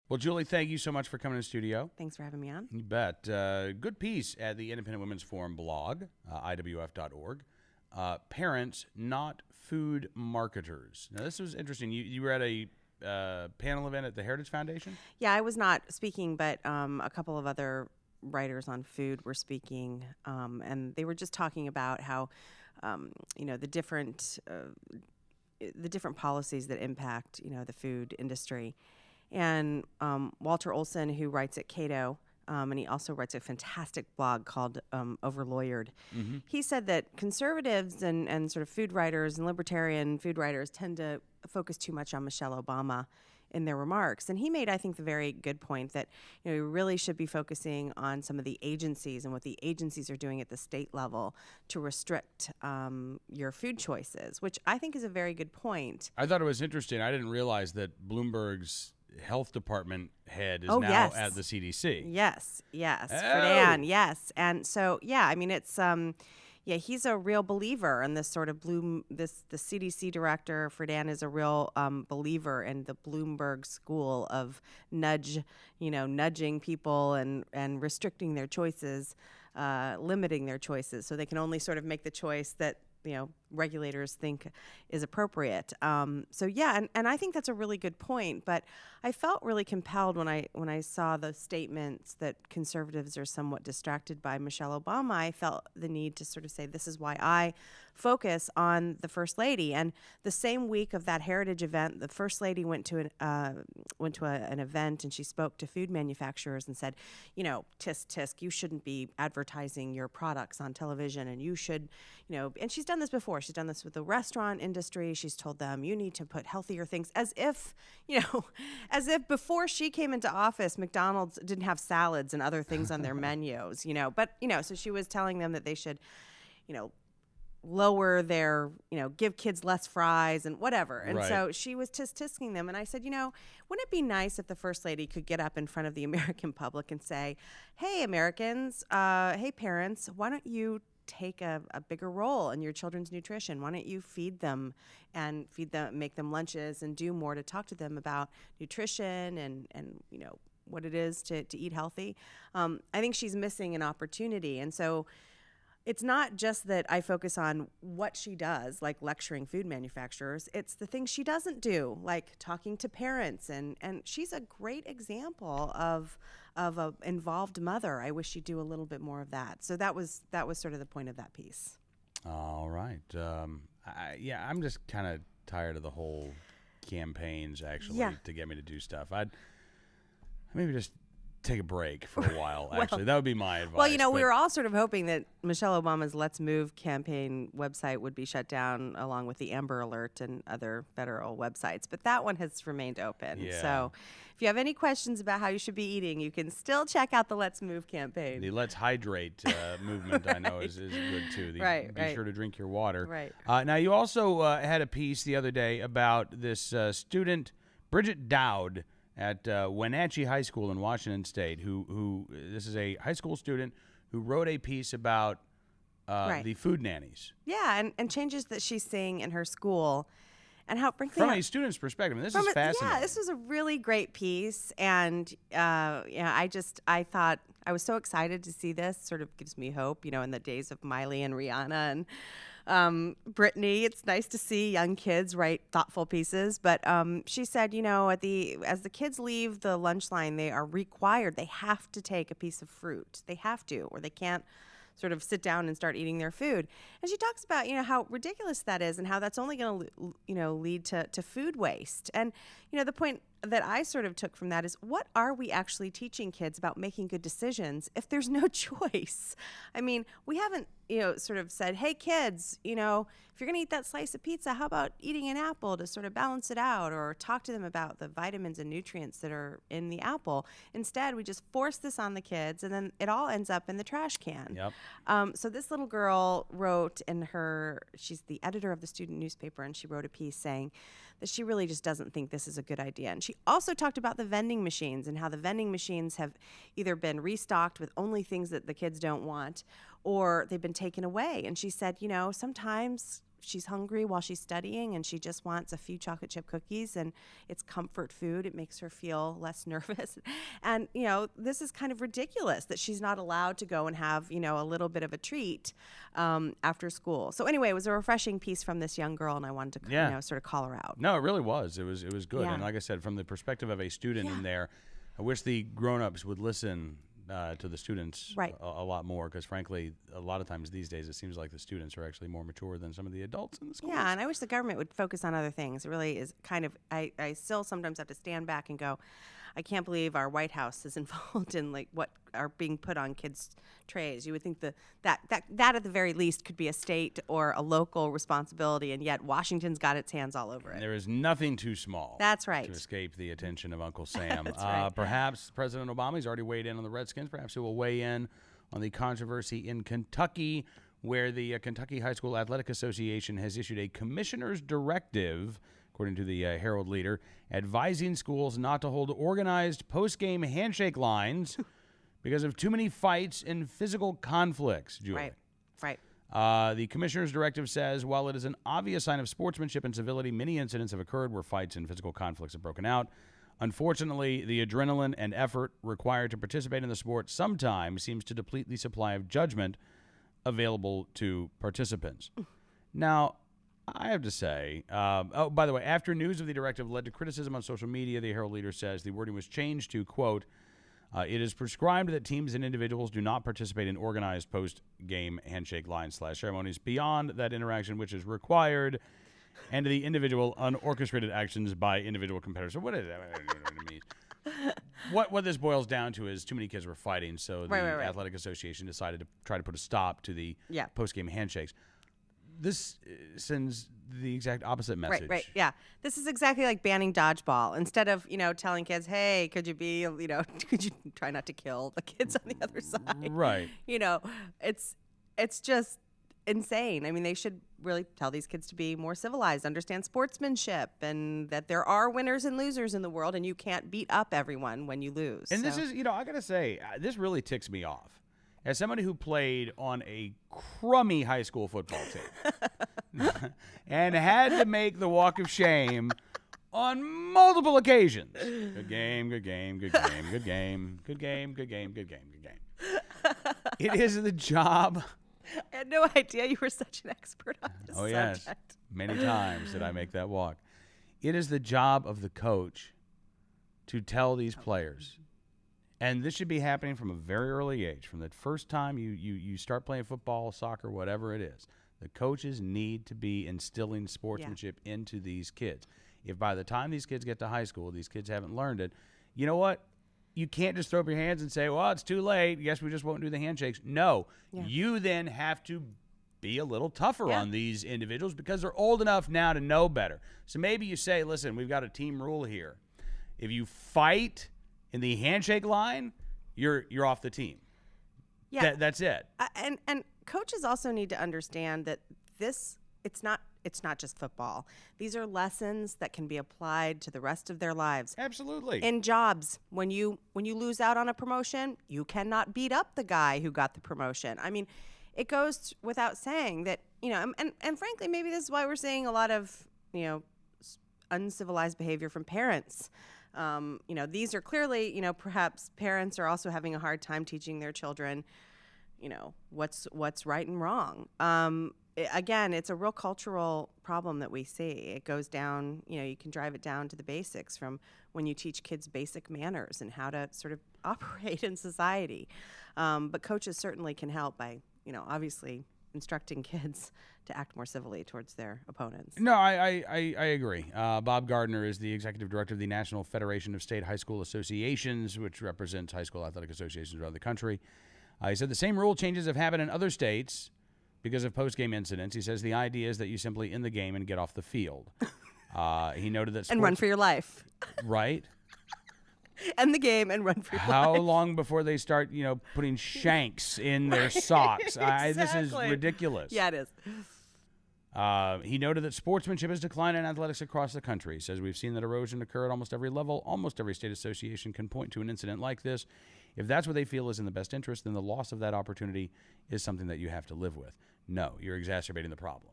Well, Julie, thank you so much for coming in the studio. Thanks for having me on. You bet. Good piece at the Independent Women's Forum blog, IWF.org. Parents, not food marketers. Now, this was interesting. You were at a panel event at the Heritage Foundation? Yeah, I was not speaking, but a couple of other writers on food were speaking, and they were just talking about how, the different policies that impact, the food industry. And Walter Olson, who writes at Cato, and he also writes a fantastic blog called Overlawyered. Mm-hmm. He said that conservatives and sort of food writers and libertarian food writers tend to focus too much on Michelle Obama in their remarks. And he made, I think, the very good point that you really should be focusing on some of the agencies and what the agencies are doing at the state level to restrict your food choices, which I think is a very good point. I thought it was interesting. I didn't realize that Bloomberg's health department head is yes. at the CDC. Yes, Oh. Friedan, yes. And so, I mean, it's, he's a real believer in this sort of the CDC director, Friedan, is a real believer in the Bloomberg school of nudging people and restricting their choices, limiting their choices, so they can only sort of make the choice that regulators think is appropriate. And I think that's a really good point. But I felt really compelled when I saw the statements that conservatives are somewhat distracted by Michelle Obama. I felt the need to sort of say, this is why I focus on the First Lady. And the same week of that Heritage event, the First Lady went to an event, and she spoke to food manufacturers and said, tisk tisk, you shouldn't be advertising your products on television, and you should, and she's done this before. She's done this with the restaurant industry. She's told them, you need to put healthier things, as if before she came into office, McDonald's didn't have salads and other things on their menus, but, so she was telling them that they should, lower their, give kids less fries and whatever. And right. So she was tisking them. And I said, wouldn't it be nice if the First Lady could get up in front of the American public and say, hey, Americans, hey, parents, why don't you take a bigger role in your children's nutrition? Why don't you feed them, make them lunches, and do more to talk to them about nutrition and what it is to eat healthy? I think she's missing an opportunity. And so it's not just that I focus on what she does, like lecturing food manufacturers. It's the things she doesn't do, like talking to parents. And she's a great example of an involved mother. I wish she'd do a little bit more of that. So that was sort of the point of that piece. All right. I'm just kind of tired of the whole campaigns, actually, to get me to do stuff. I'd maybe just take a break for a while, actually. That would be my advice. Well, we were all sort of hoping that Michelle Obama's Let's Move campaign website would be shut down, along with the Amber Alert and other federal websites. But that one has remained open. Yeah. So if you have any questions about how you should be eating, you can still check out the Let's Move campaign. The Let's Hydrate movement, I know, is good, too. Be sure to drink your water. Right. Now, you also had a piece the other day about this student, Bridget Dowd, at Wenatchee High School in Washington State, who this is a high school student who wrote a piece about the food nannies. Yeah, and changes that she's seeing in her school, and how frankly from a student's perspective. And this is fascinating. Yeah, this was a really great piece, and I thought I was so excited to see this. Sort of gives me hope, in the days of Miley and Rihanna and Brittany. It's nice to see young kids write thoughtful pieces. But she said, as the kids leave the lunch line, they are required. They have to take a piece of fruit. They have to, or they can't sort of sit down and start eating their food. And she talks about, how ridiculous that is, and how that's only going to, lead to food waste. And, the point that I sort of took from that is, what are we actually teaching kids about making good decisions if there's no choice? I mean, we haven't, sort of said, hey, kids, if you're going to eat that slice of pizza, how about eating an apple to sort of balance it out, or talk to them about the vitamins and nutrients that are in the apple. Instead, we just force this on the kids, and then it all ends up in the trash can. Yep. So this little girl wrote she's the editor of the student newspaper, and she wrote a piece saying that she really just doesn't think this is a good idea. And she also talked about the vending machines and how the vending machines have either been restocked with only things that the kids don't want, or they've been taken away. And she said, sometimes she's hungry while she's studying and she just wants a few chocolate chip cookies and it's comfort food. It makes her feel less nervous. And, this is kind of ridiculous that she's not allowed to go and have, a little bit of a treat after school. So anyway, it was a refreshing piece from this young girl, and I wanted to, sort of call her out. No, it really was. It was good. Yeah. And like I said, from the perspective of a student in there, I wish the grown-ups would listen to the students a lot more, because frankly, a lot of times these days it seems like the students are actually more mature than some of the adults in the schools. Yeah, and I wish the government would focus on other things. It really is kind of, I still sometimes have to stand back and go, I can't believe our White House is involved in like what are being put on kids' trays. You would think that at the very least could be a state or a local responsibility, and yet Washington's got its hands all over it. There is nothing too small. That's right. To escape the attention of Uncle Sam. That's right. Perhaps President Obama's already weighed in on the Redskins. Perhaps he will weigh in on the controversy in Kentucky, where the Kentucky High School Athletic Association has issued a commissioner's directive, according to the Herald Leader, advising schools not to hold organized post-game handshake lines because of too many fights and physical conflicts, Julie. Right. The commissioner's directive says, while it is an obvious sign of sportsmanship and civility, many incidents have occurred where fights and physical conflicts have broken out. Unfortunately, the adrenaline and effort required to participate in the sport sometimes seems to deplete the supply of judgment available to participants. Now, I have to say, by the way, after news of the directive led to criticism on social media, the Herald Leader says the wording was changed to, quote, it is prescribed that teams and individuals do not participate in organized post-game handshake lines/ceremonies beyond that interaction which is required, and to the individual unorchestrated actions by individual competitors. So what is that? I don't know what it means. What this boils down to is too many kids were fighting, so the Athletic Association decided to try to put a stop to the post-game handshakes. This sends the exact opposite message. Right, yeah. This is exactly like banning dodgeball. Instead of, telling kids, hey, could you try not to kill the kids on the other side? Right. It's just insane. I mean, they should really tell these kids to be more civilized, understand sportsmanship, and that there are winners and losers in the world, and you can't beat up everyone when you lose. And this is, I got to say, this really ticks me off. As somebody who played on a crummy high school football team and had to make the walk of shame on multiple occasions. Good game, good game, good game, good game, good game, good game, good game, good game. It is the job. I had no idea you were such an expert on this subject. Yes. Many times did I make that walk. It is the job of the coach to tell these players, and this should be happening from a very early age, from the first time you start playing football, soccer, whatever it is. The coaches need to be instilling sportsmanship into these kids. If by the time these kids get to high school, these kids haven't learned it, you know what? You can't just throw up your hands and say, well, it's too late. Guess we just won't do the handshakes. No, you then have to be a little tougher on these individuals because they're old enough now to know better. So maybe you say, listen, we've got a team rule here. If you fight in the handshake line, you're off the team. Yeah, that's it. And coaches also need to understand that it's not just football. These are lessons that can be applied to the rest of their lives. Absolutely. In jobs, when you lose out on a promotion, you cannot beat up the guy who got the promotion. I mean, it goes without saying that, and frankly, maybe this is why we're seeing a lot of, uncivilized behavior from parents. These are clearly, perhaps parents are also having a hard time teaching their children, what's right and wrong. Again, it's a real cultural problem that we see. It goes down, you can drive it down to the basics from when you teach kids basic manners and how to sort of operate in society. But coaches certainly can help by, obviously instructing kids to act more civilly towards their opponents. No, I agree. Bob Gardner is the executive director of the National Federation of State High School Associations, which represents high school athletic associations around the country. He said the same rule changes have happened in other states because of post-game incidents. He says the idea is that you simply end the game and get off the field. He noted that and run for your life. Right. End the game and run for your life. How long before they start, putting shanks in their socks? Exactly. This is ridiculous. Yeah, it is. He noted that sportsmanship has declined in athletics across the country. He says we've seen that erosion occur at almost every level. Almost every state association can point to an incident like this. If that's what they feel is in the best interest, then the loss of that opportunity is something that you have to live with. No, you're exacerbating the problem.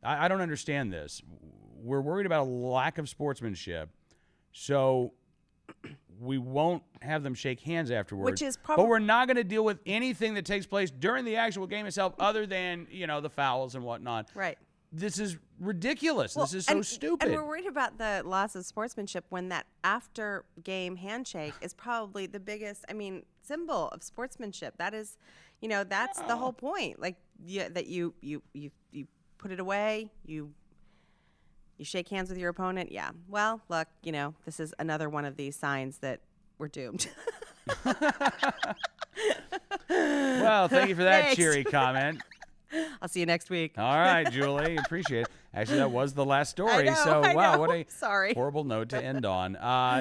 I don't understand this. We're worried about a lack of sportsmanship, so we won't have them shake hands afterwards. Which is but we're not going to deal with anything that takes place during the actual game itself, other than the fouls and whatnot. Right. This is ridiculous. This is so stupid. And we're worried about the loss of sportsmanship when that after-game handshake is probably the biggest, symbol of sportsmanship. That is, that's the whole point. Like, that you put it away, you shake hands with your opponent. Yeah. Well, look, this is another one of these signs that we're doomed. Well, thank you for that Thanks. cheery comment. I'll see you next week. All right, Julie. Appreciate it. Actually, that was the last story. I know. What a Sorry. horrible note to end on.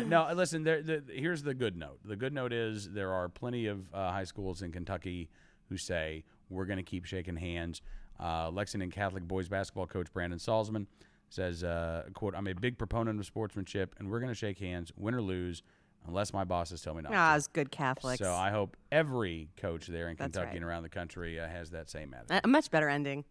No, listen, here's the good note. The good note is there are plenty of high schools in Kentucky who say, we're going to keep shaking hands. Lexington Catholic boys basketball coach Brandon Salzman says, quote, I'm a big proponent of sportsmanship, and we're going to shake hands, win or lose, unless my bosses tell me not to. It's good Catholics. So I hope every coach there in Kentucky right. and around the country has that same attitude. A much better ending.